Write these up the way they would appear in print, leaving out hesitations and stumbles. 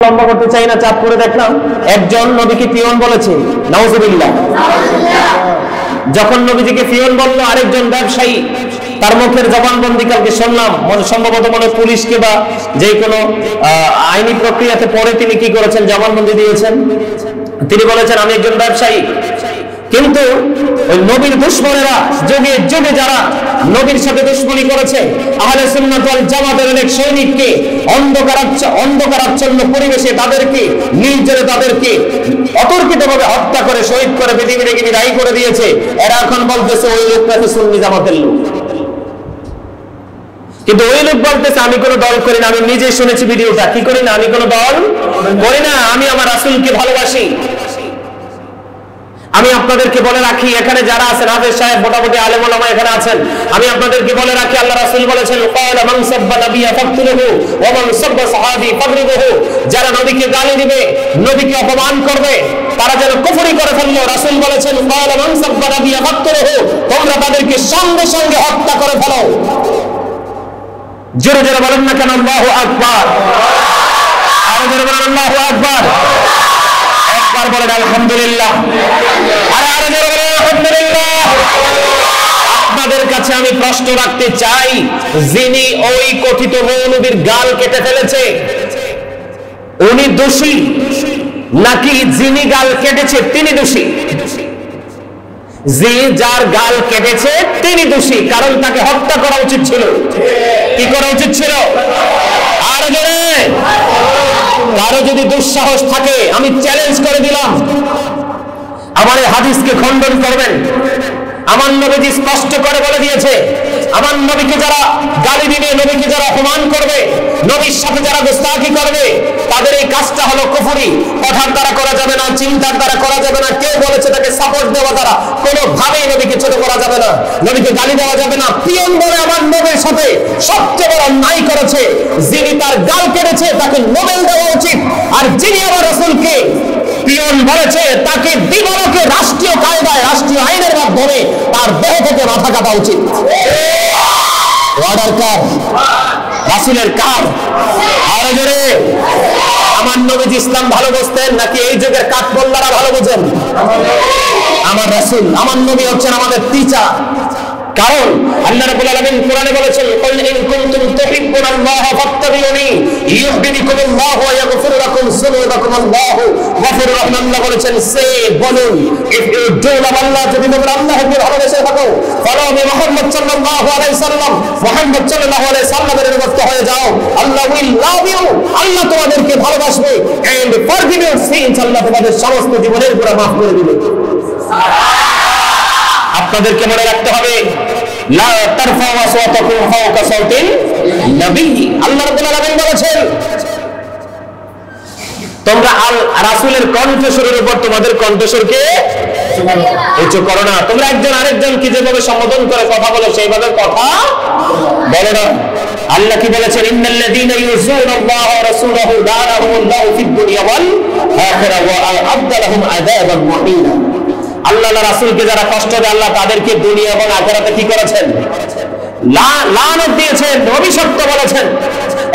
লম্বা করতে চাই না, চাঁদপুরে দেখলাম একজন নবীকে পিয়ন বলেছে, নাউজুবিল্লাহ। যখন নবীজিকে পিয়ন বলল আরেকজন ব্যবসায়ী, তার মুখের জবানবন্দি কালকে শুনলাম, সম্ভবত মনে পুলিশকে বা যে কোনো আইনি প্রক্রিয়াতে পরে তিনি কি করেছেন, জবানবন্দি দিয়েছেন। তিনি বলেছেন আমি একজন ব্যবসায়ী, কিন্তু ওই নবীর দুশমনেরা যুগে যুগে যারা নবীর সাথে দুশমনি করেছে, আহলে সুন্নাত ওয়াল জামাতের অনেক সৈনিককে অন্ধকারাচ্ছন্ন পরিবেশে তাদেরকে নির্জনে তাদেরকে অতর্কিতভাবে হত্যা করে শহীদ করে পৃথিবী থেকে বিদায় করে দিয়েছে। এরা এখন বলতেছে ওই লোকটা তো সুন্নি জামাতের লোক, কিন্তু ওই লোক বলতেছে আমি কোনো দল করি না। আমি নিজে শুনেছি ভিডিওটা, কি করি না, আমি কোনো দল করি না, আমি আমার রাসূলকে ভালোবাসি। আমি আপনাদেরকে বলে রাখি, এখানে যারা আছেন হাফেজ সাহেব, মোটামুটি আলেম ওলামা এখানে আছেন, আমি আপনাদেরকে বলে রাখি আল্লাহ রাসূল বলেছেন ক্বালা মান সাব্বা নাবিয়্যা ফাকতুলহু ওয়া মান সাব্বা সাহাবী ফাকরিবহু। যারা নবীকে গালি দিবে, নবীকে অপমান করবে, তারা যেন কুফরি করে ফেললো। রাসূল বলেছেন ক্বালা মান সাব্বা নাবিয়্যা ফাকতুলহু, তোমরা তাদেরকে সঙ্গে সঙ্গে হত্যা করে ফেলো। জোরে জোরে বলেন না কেন আল্লাহু আকবার, আরো জোরে বলেন আল্লাহু আকবার, একবার বলেন আলহামদুলিল্লাহ, আরে আরো জোরে বলেন আলহামদুলিল্লাহ। আপনাদের কাছে আমি প্রশ্ন রাখতে চাই, যিনি ওই কথিত মৌলবীর গাল কেটে ফেলেছে উনি দোষী, নাকি যিনি গাল কেটেছে তিনি দোষী? যে যার গাল কেটেছে তিনি দোষী, কারণ তাকে হত্যা করা উচিত ছিল। কি করা উচিত ছিল? আর জোরে, কারো যদি দুঃসাহস থাকে আমি চ্যালেঞ্জ করে দিলাম, আমার এই হাদিসকে খণ্ডন করবেন। আমার নবীজি স্পষ্ট করে বলে দিয়েছে, আমার নবীকে যারা গালি দিবে, নবীকে যারা অপমান করবে, নবীর সাথে যারা গোস্তাখি করবে, তাদের এই কাজটা হলো কুফরি। কথার দ্বারা করা যাবে না, চিন্তার দ্বারা করা যাবে না, কেউ বলেছে তাকে সাপোর্ট দেওয়া দ্বারা কোনোভাবেই নবীকে ছোট করা যাবে না, নবীকে গালি দেওয়া যাবে না। পিয়ন বলে আমার নবীর সাথে সবচেয়ে বড় অন্যায় করেছে, যিনি তার গাল কেটেছে তাকে নোবেল দেওয়া উচিত, আর যিনি আমার রাসূলকে পিয়ন বলেছে তাকে দিবালোকে রাষ্ট্রীয় কায়দায়, রাষ্ট্রীয় আইনের মাধ্যমে তার দেহ থেকে মাথা কাটা উচিত। অর্ডার কার? রাসূলের কার? আরো জোরে, আমার নবীজি ইসলাম ভালো বুঝতেন নাকি এই যুগের কাঠমোল্লারা ভালো বোঝেন? আমার রাসূল, আমার নবী হচ্ছেন আমাদের টিচার। কারণ আল্লাহ রাব্বুল আলামিন কোরআনে বলেছেন কুল ইন কুনতুম তুহিব্বুনাল্লাহা ফাত্তাবিউনি ইউহিব্বুকুমুল্লাহু ওয়া ইয়াগফির লাকুম যুনুবাকুম আল্লাহু গফুরুর রহিম। আল্লাহ বলেছেন সে বলুন, ইফ ইউ ডু লাভ আল্লাহ, যদি তোমরা আল্লাহকে ভালোবেসে থাকো, ফলো মি মুহাম্মদ সাল্লাল্লাহু আলাইহি সাল্লাম, মুহাম্মদ সাল্লাল্লাহু আলাইহি সাল্লামের অনুগত হয়ে যাও, আল্লাহ উইল লাভ ইউ, আল্লাহ তোমাদেরকে ভালোবাসবে, এন্ড ফরগিভ ইউর সিনস, আল্লাহ তোমাদের সমস্ত জীবনের গুনাহ মাফ করে দিবে। আপনাদেরকে মনে রাখতে হবে, লা তারফাউ আসওয়াতাকুম ফাওকা সাওতিন নবী। আল্লাহ রাব্বুল আলামিন বলেছেন তোমরা রাসূলের কণ্ঠস্বরের উপর তোমাদের কণ্ঠস্বরকে উচ্চ করো না। তোমরা একজন আরেকজনকে যেভাবে সম্বোধন করে কথা বলো সেইভাবে কথা বলো না। আল্লাহ কি বলেছেন? ইন্নাল্লাযীনা ইউযুনাল্লাহা ওয়া রাসূলাহু লা'নাহুমুল্লাহু ফিদ দুনিয়া ওয়াল আখিরাহ ওয়া আ'আদ্দা লাহুম আযাবান মুহিনা। আল্লাহ রাসূলকে যারা কষ্ট দেয় আল্লাহ তাদেরকে দুনিয়া এবং আখিরাতে কি করেছেন? লানত দিয়েছেন, অভিশপ্ত বলেছেন,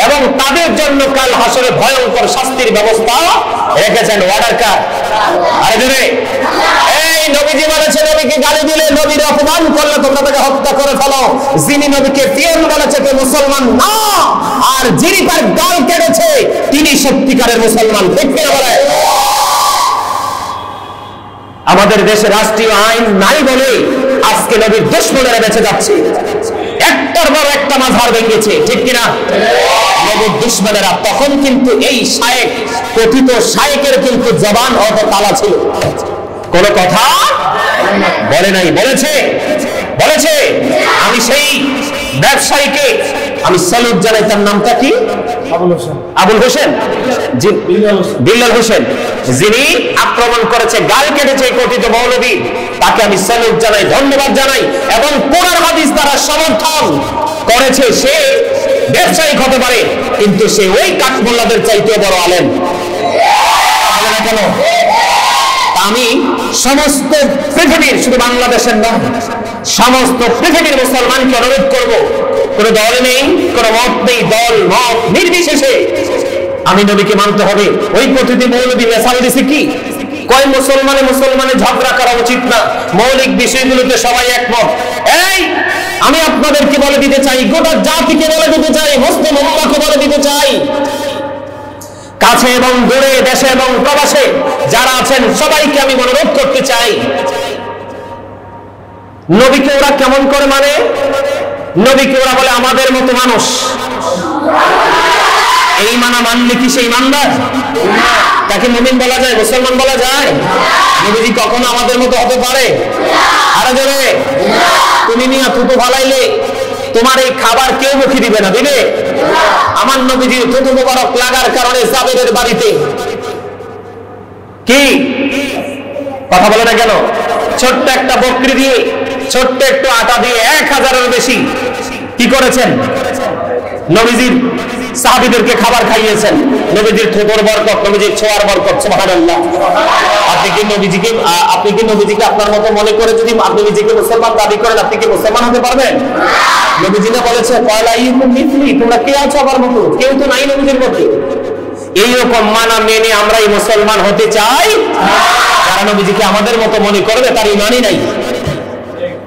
এবং তাদের জন্য কাল হাসরে ভয়ঙ্কর শাস্তির ব্যবস্থা রেখেছেন। অর্ডার কার? আরে জোরে, এই নবীজি বলেছে নবীকে গালি দিলে, নবীর অপমান করলে তোমরা তাকে হত্যা করে ফেলো। যিনি নবীকে পিয়ন বলেছে কে মুসলমান না, আর যিনি তার গাল কেটেছে তিনি সত্যিকারের মুসলমান। ঠিক কিনা বলে? আমাদের দেশে রাষ্ট্রীয় আইন নাই বলে আজকে নবীর দুশমনেরা বেঁচে যাচ্ছে, একটার পর একটা মাঝার ভেঙেছে। ঠিক কিনা? নবীর দুশমনেরা তখন কিন্তু এই শায়েক, কথিত শায়েকের কিন্তু জবান অত তালা ছিল, কোন কথা বলে নাই। বলেছে আমি সেই ব্যবসায়ীকে আমি স্যালুট জানাই। তার নামটা কি? আবুল হোসেন, বিল্লাল হোসেন, যিনি আক্রমণ করেছে, গাল কেটেছে কথিত মৌলবী, তাকে আমি স্যালুট জানাই, ধন্যবাদ জানাই, এবং কোরআন হাদিস দ্বারা সমর্থন করেছে। সে ব্যবসায়িক হতে পারে, কিন্তু সে ওই কাঠমোল্লাদের চাইতে বড় আলেম। কেন? আমি সমস্ত পৃথিবীর, শুধু বাংলাদেশের নয়, সমস্ত পৃথিবীর মুসলমানকে অনুরোধ করব, কোন দল নেই, কোন মত নেই, দল মত নির্বিশেষে আমি নবীকে মানতে হবে। ওই প্রতিটি মৌলবী মেসাল দিছে কি কয় মুসলমানে ঝগড়া করা উচিত না, মৌলিক বিষয়গুলোতে সবাই একমত। এই আমি আপনাদেরকে বলে দিতে চাই, গোটা জাতিকে বলে দিতে চাই, মুসলিম উম্মাহকে বলে দিতে চাই, কাছে এবং দূরে, দেশে এবং প্রবাসে যারা আছেন সবাইকে আমি অনুরোধ করতে চাই, নবীকে ওরা কেমন করে মানে? নবীকে ওরা বলে আমাদের মতো মানুষ। এই মানা মানলে কি সেই ইমানদার? তাকে মুমিন বলা যায়, মুসলমান বলা যায়? নবীজি কখনো আমাদের মতো হতে পারে? আরে জোরে, তুমি নিয়ে থুতু ফালাইলে তোমার এই খাবার কেউ মুখে দিবে না, দিবে? আমার নবীজির থুতু মোবারক লাগার কারণে জাবেরের বাড়িতে কি কথা বলে না কেন? ছোট্ট একটা বকরি দিয়ে, ছোট্ট একটু আটা দিয়ে 1000-এর বেশি কি করেছেন? নবীজির সাহাবীদেরকে খাবার খাইয়েছেন। নবীজির থুতুর বরকত, নবীজির ছোঁয়ার বরকত, সুবহানাল্লাহ। আপনি কি নবীজিকে আপনার মতো মনে করে যদি আপনি নিজেকে মুসলমান দাবি করেন, আপনি কি মুসলমান হতে পারবেন? নবীজি না বলেছে কয়লা ইকুম মিথলি, তোমরা কে আছো আমার মতো? কেউ তো নাই নবীজির মতো। এইরকম মানা মেনে আমরাই মুসলমান হতে চাই। যারা নবীজিকে আমাদের মতো মনে করবে তার ইমানই নাই।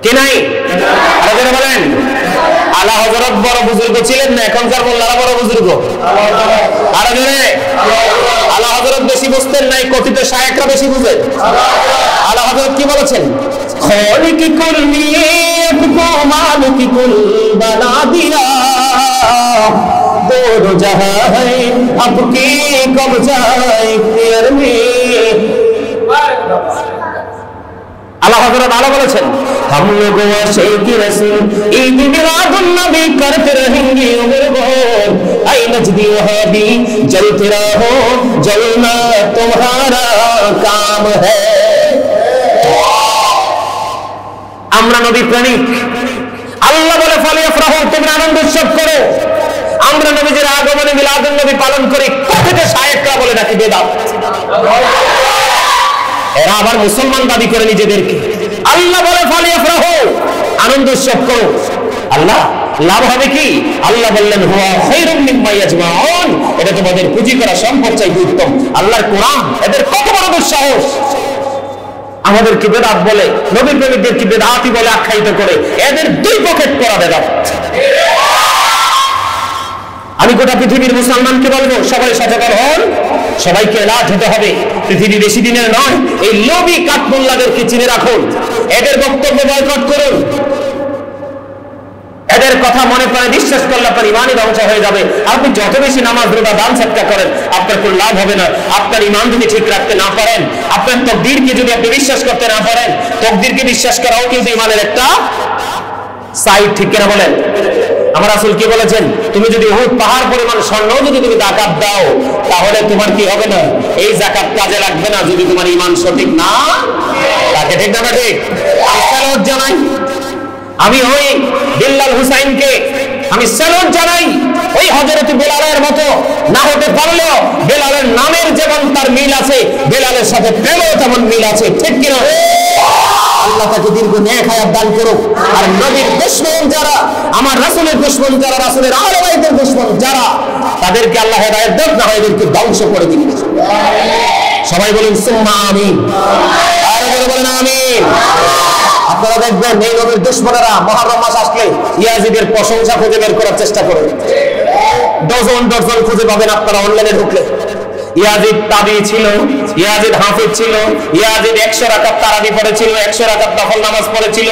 কে নাই? আপনারা বলেন আলা হযরত বড় বুজুর্গ ছিলেন না, এখনকার মোল্লারা বড় বুজুর্গ? আরে জোরে, আলা হযরত বেশি বুঝতেন নাই, কথিত শায়েখরা বেশি বুঝেন। আলা হযরত কি বলেছেন? খালিকি কুল মিয়াতকো মালিকি কুল বানা দিয়া, দোনো জাহাঁ আপকি কবজায়ে ইখতিয়ার মে। আল্লাহ হযরত আলা বলেছেন हम लोग आशिक रसूल ईद मिलादुन नबी करते रहेंगे उम्र भर, ऐ नजदी वहाबी जलते रहो, जलना तुम्हारा काम है। আমরা নবী প্রেমিক। আল্লাহ বলে ফালিয়াফরাহু, তোমরা আনন্দ উৎসব করো। আমরা নবীজির আগমনে মিলাদুন নবী পালন করি, কথিত শায়েখরা বলে নাকি বেদাত। এরা আবার মুসলমান দাবি করে নিজেদেরকে। আল্লাহ বলে ফালিয়াফরাহু, আনন্দ উৎসব করো। আল্লাহ লাভ হবে কি? আল্লাহ বললেন হুয়া খায়রুম মিম্মা ইয়াজমাউন, এটা তোমাদের পুঁজি করা সম্পদ চাইতে উত্তম। আল্লাহর কোরআন, এদের কত বড় দুঃসাহস! আমাদেরকে বেদাত বলে, নবীর প্রেমিকদেরকে বেদাতি বলে আখ্যায়িত করে, এদের দুই পকেট করা বেদাত। আমি গোটা পৃথিবীর মুসলমানকে বলবো সবাই সচেতন হন, সবাইকে এলার্ট হতে হবে। পৃথিবী বেশি দিনের নয়, এই লোভী কাঠমোল্লাদেরকে চিনে রাখুন, এদের বক্তব্য বয়কট করুন। এদের কথা মনে প্রাণে বিশ্বাস করলে আপনার ইমানই ধ্বংস হয়ে যাবে। আপনি যত বেশি নামাজ রোজা দান সদকা করেন আপনার কোনো লাভ হবে না। আপনার ইমান যদি ঠিক রাখতে না পারেন, আপনার তাকদীরকে যদি আপনি বিশ্বাস করতে না পারেন, তাকদীরকে বিশ্বাস করাও কিন্তু ইমানের একটা সাইড, ঠিক কিনা বলেন? আমার রাসূল কি বলেছেন? তুমি যদি উহুদ পাহাড় পরিমাণ স্বর্ণ যদি তুমি যাকাত দাও, তাহলে তোমার কি হবে না? এই যাকাত কাজে লাগবে না যদি তোমার ঈমান সঠিক না থাকে। ঠিক না ঠিক? আমি স্যালুট জানাই, আমি ওই বিল্লাল হুসাইনকে আমি স্যালুট জানাই। ওই হযরত বেলালের মতো না হতে পারলেও বেলালের নামের যেমন তার মিল আছে, বেলালের সাথে প্রেমেও তেমন মিল আছে। ঠিক কিনা? আল্লাহ তাকে দীর্ঘ নেক হায়াত দান করুক। আর নবীর দুশমন যারা, আমার রাসূলের দুশমন যারা, রাসূলের আহলে বাইতের দুশমন যারা, তাদেরকে আল্লাহ হেদায়েত দান, না হয় এদেরকে ধ্বংস করে দিন। সবাই বলুন সুম্মা আমিন। আর বলেন আমিন। আপনারা দেখবেন এই নবীর দুশমনেরা মুহররম মাস আসলে ইয়াজিদের প্রশংসা খুঁজে বের করার চেষ্টা করে, ডজন ডজন খুঁজে পাবেন আপনারা অনলাইনে ঢুকলে। ইয়াজিদ তাবি ছিল, ইয়াজিদ হাফিজ ছিল, ইয়াজিদ 100 রাকাত তারাবি পড়েছিল, 100 রাকাত নফল নামাজ পড়েছিল,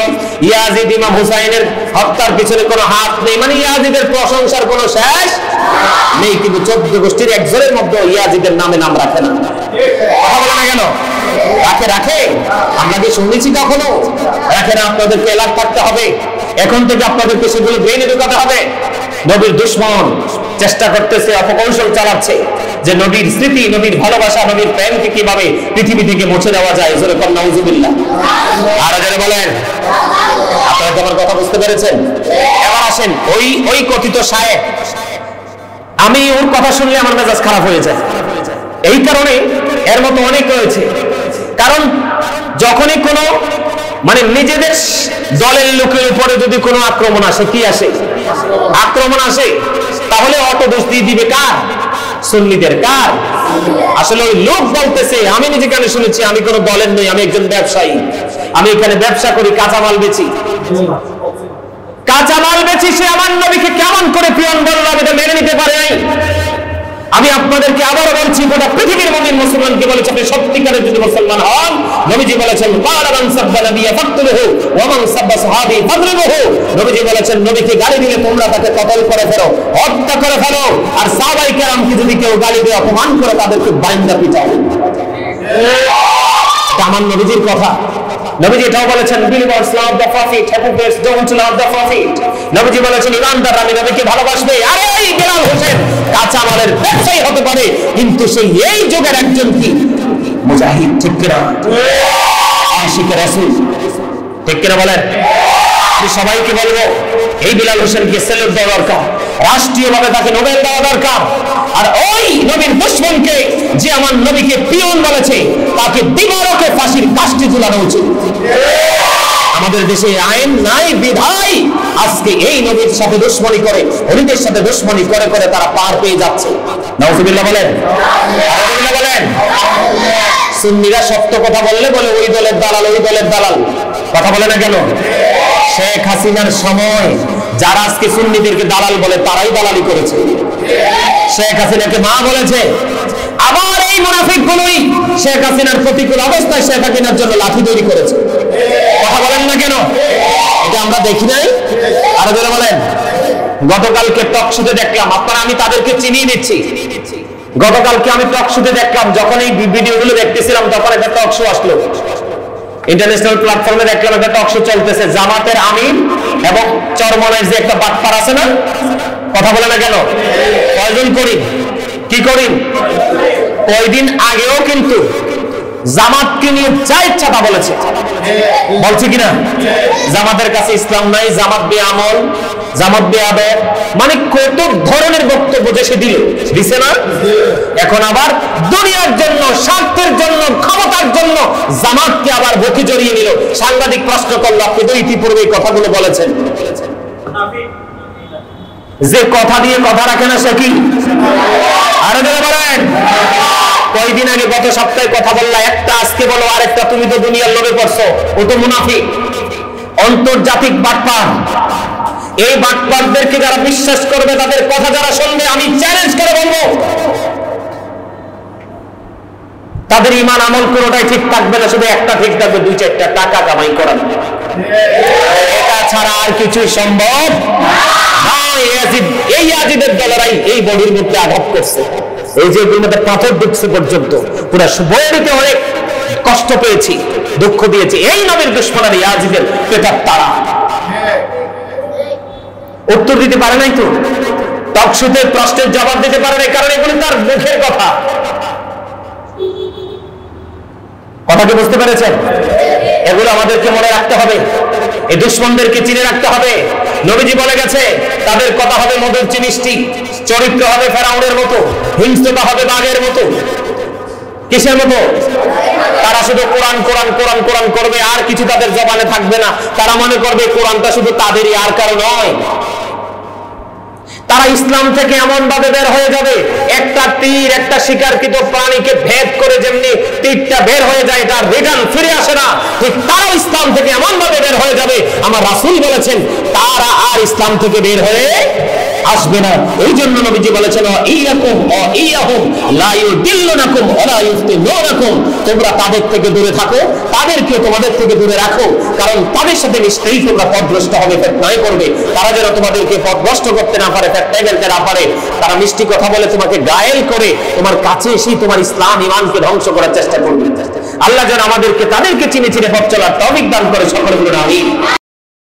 ইয়াজিদ ইমাম হুসাইনের হত্যার পিছনে কোনো হাত নেই। মানে ইয়াজিদের প্রশংসার কোনো শেষ নেই, কিন্তু 14 গোষ্ঠীর একজনের মধ্যে ইয়াজিদের নামে নাম রাখে না। কথা বলে না কেন? রাখে। আমরা কি শুনেছি কখনো? রাখে না। আপনাদেরকে এলাক করতে হবে, এখন থেকে আপনাদেরকে সেগুলো ব্রেইনে ঢোকাতে হবে। নবীর দুশমন চেষ্টা করতেছে, অপকৌশল চালাচ্ছে যে নবীর স্মৃতি, নবীর ভালোবাসা, নবীর প্রেমকে কিভাবে পৃথিবী থেকে মুছে দেওয়া যায়। জোরে কোন নাউজুবিল্লাহ। আর যারা বলেন, আপনারা কি আমার কথা বুঝতে পেরেছেন? এবার আসেন ওই কথিত শায়েখ, আমি ওর কথা শুনলে আমার মেজাজ খারাপ হয়ে যায়। এই কারণে এর মতো অনেক রয়েছে। কারণ যখনই কোনো মানে নিজেদের দলের লোকের উপরে যদি কোনো আক্রমণ আসে, কি আসে? আক্রমণ আসে, তাহলে অটো দোষ দিয়ে দিবে কার? সুন্নিদের। কার? আসলে ওই লোক বলতেছে, আমি নিজে কানে শুনেছি, আমি কোনো দলের নই, আমি একজন ব্যবসায়ী, আমি এখানে ব্যবসা করি, কাঁচামাল বেচি। কাঁচামাল বেচি, সে আমার নবীকে কেমন করে পিয়ন বলল, আমি এটা মেনে নিতে পারি নাই। আমি আপনাদেরকে আবারও বলছি, গোটা পৃথিবীর মুমিন মুসলমানকে বলেছে, আপনি সত্যিকারের যদি মুসলমান হন, নবীজি বলেছেন ক্বালা মান সাব্বা নাবিয়্যা ফাকতুলহু ওয়া মান সাব্বা সাহাবী ফাদরিবহু। নবীজি বলেছেন, নবীকে গালি দিলে তোমরা তাকে কতল করে ফেলো, হত্যা করে ফেলো, আর সাহাবায়ে কেরামকে যদি কেউ গালি দিয়ে অপমান করে তাদেরকে বাইন্দা পিটাও। এটা আমার নবীজির কথা। নবীজি এটাও বলেছেন, believers love the prophet, hypocrites don't love the prophet। নবীজি বলেছেন, ইমানদাররা আমি নবীকে ভালোবাসবে। আরে এই বেলাল হোসেন কাঁচামালের ব্যবসায়ী হতে পারে, কিন্তু সেই এই যুগের একজন কি মুজাহিদ, ঠিক কিনা? আশিকে রাসূল, ঠিক কিনা বলেন? আমি সবাইকে বলবো, এই বেলাল হোসেনকে সেলুট দেওয়া দরকার, রাষ্ট্রীয়ভাবে তাকে নোবেল দেওয়া দরকার। আর ওই নবীর দুশমনকে, যে আমার নবীকে পিয়ন বলেছে, তাকে দিবালোকে ফাঁসির কাস্টে ঝুলানো উচিত। আমাদের দেশে আইন নাই বিধায় আজকে এই নবীর সাথে দুশমনি করে, ওলিদের সাথে দুশমনি করে করে তারা পার পেয়ে যাচ্ছে। নাউজুবিল্লাহ বলেন, নাউজুবিল্লাহ বলেন। সুন্নিরা সত্য কথা বললে বলে ওই দলের দালাল, ওই দলের দালাল, কথা বলে না কেন? শেখ হাসিনার সময় যারা আজকে সুন্নিদেরকে দালাল বলে, তারাই দালালি করেছে। শেখ হাসিনাকে মা বলেছে, আবার এই মুনাফিকগুলোই শেখ হাসিনার প্রতিকূল অবস্থায় শেখ হাসিনার জন্য লাঠি তৈরি করেছে। কথা বলেন না কেন? এটা আমরা দেখি নাই? আরো জোরে বলেন। গতকালকে টক শুতে দেখলাম, আপনারা, আমি তাদেরকে চিনিয়ে দিচ্ছি। গতকালকে আমি টক শুতে দেখলাম, যখন এই ভিডিওগুলো দেখতেছিলাম তখন একটা টক শো আসলো, ইন্টারন্যাশনাল প্ল্যাটফর্মে দেখলাম একটা টক শো চলতেছে, জামাতের আমির এবং চরমনের যে একটা বাটপার আছে না, কথা বলে না কেন? কয়জন করিম, কি করিম? কয়দিন আগেও কিন্তু জামাতকে নিয়ে যা ইচ্ছা তা বলেছে, বলছে কিনা? জামাতের কাছে ইসলাম নাই, জামাত বেআমল, জামাত বেআদব, মানে কত ধরনের বক্তব্য যে সে দিছে না। এখন আবার দুনিয়ার জন্য, স্বার্থের জন্য, ক্ষমতার জন্য জামাতকে আবার বুকে জড়িয়ে নিল। সাংবাদিক প্রশ্ন করলো, আপনি তো ইতিপূর্বে এই কথাগুলো বলেছেন। যে কথা দিয়ে কথা রাখে না সে কি? আরো জোরে বলেন। কয়দিন আগে, গত সপ্তাহে কথা বললা একটা, আজকে বলো আরেকটা। তুমি তো দুনিয়ার লোভে পড়ছো, ও তো মুনাফিক, আন্তর্জাতিক বাটপার। এই বাটপারদেরকে যারা বিশ্বাস করবে, তাদের কথা যারা শুনবে, আমি চ্যালেঞ্জ করে বলবো তাদের ঈমান আমল কোনোটাই ঠিক থাকবে না, শুধু একটা ঠিক থাকবে, 2-4টা টাকা কামাই করা। এটা ছাড়া আর কিছু সম্ভব না। এই ইয়াজিদের দলেরাই এই বডির মধ্যে আঘাত করছে, এই যে এগুলোর মধ্যে পাথর ঢুকছে পর্যন্ত, পুরো বডিতে অনেক কষ্ট পেয়েছি, দুঃখ দিয়েছি। এই নবীর দুশমনের ইয়াজিদের পেটার তারা উত্তর দিতে পারে নাই, তো টক শোতে প্রশ্নের জবাব দিতে পারে নাই, কারণ এগুলো তার মুখের কথা। কথা কি বুঝতে পেরেছেন? এগুলো আমাদেরকে মনে রাখতে হবে, এই দুশমনদেরকে চিনে রাখতে হবে। নবীজি বলে গেছে, তাদের কথা হবে মধুর মিষ্টি, চরিত্র হবে ফেরাউনের মতো, হিংস্রতা হবে বাঘের মতো। কিসের মতো? তারা শুধু কোরআন কোরআন কোরআন কোরআন করবে, আর কিছু তাদের জবানে থাকবে না। তারা মনে করবে কোরআনটা শুধু তাদেরই, আর কারো নয়। তারা ইসলাম থেকে এমন ভাবে বের হয়ে যাবে, একটা তীর একটা শিকারকৃত প্রাণীকে ভেদ করে যেমনি তীরটা বের হয়ে যায়, তার রিটার্ন ফিরে আসে না, ঠিক তারাও ইসলাম থেকে এমন ভাবে বের হয়ে যাবে, আমার রাসূল বলেছেন, তারা আর ইসলাম থেকে বের হয়ে আসবে না। এই জন্য নবীজি বলেছেন, ইয়াকুম ও ইয়াহুম লা ইউদিল্লুনাকুম ওয়া লা ইফতিনুনাকুম, তোমরা তাদের থেকে দূরে থাকো, তাদেরকে তোমাদের থেকে দূরে রাখো, কারণ তাদের সাথে নিশ্চয়ই তোমরা পথভ্রষ্ট হবে, ফিতনায় পড়বে। তারা যেন তোমাদেরকে পথভ্রষ্ট করতে না পারে, ফিতনায় ফেলতে না পারে। তারা মিষ্টি কথা বলে তোমাকে গায়েল করে তোমার কাছে এসেই তোমার ইসলাম ঈমানকে ধ্বংস করার চেষ্টা করবে। আল্লাহ যেন আমাদেরকে তাদেরকে চিনে চিনে পথ চলার তৌফিক দান করে, সকলে বলুন আমিন।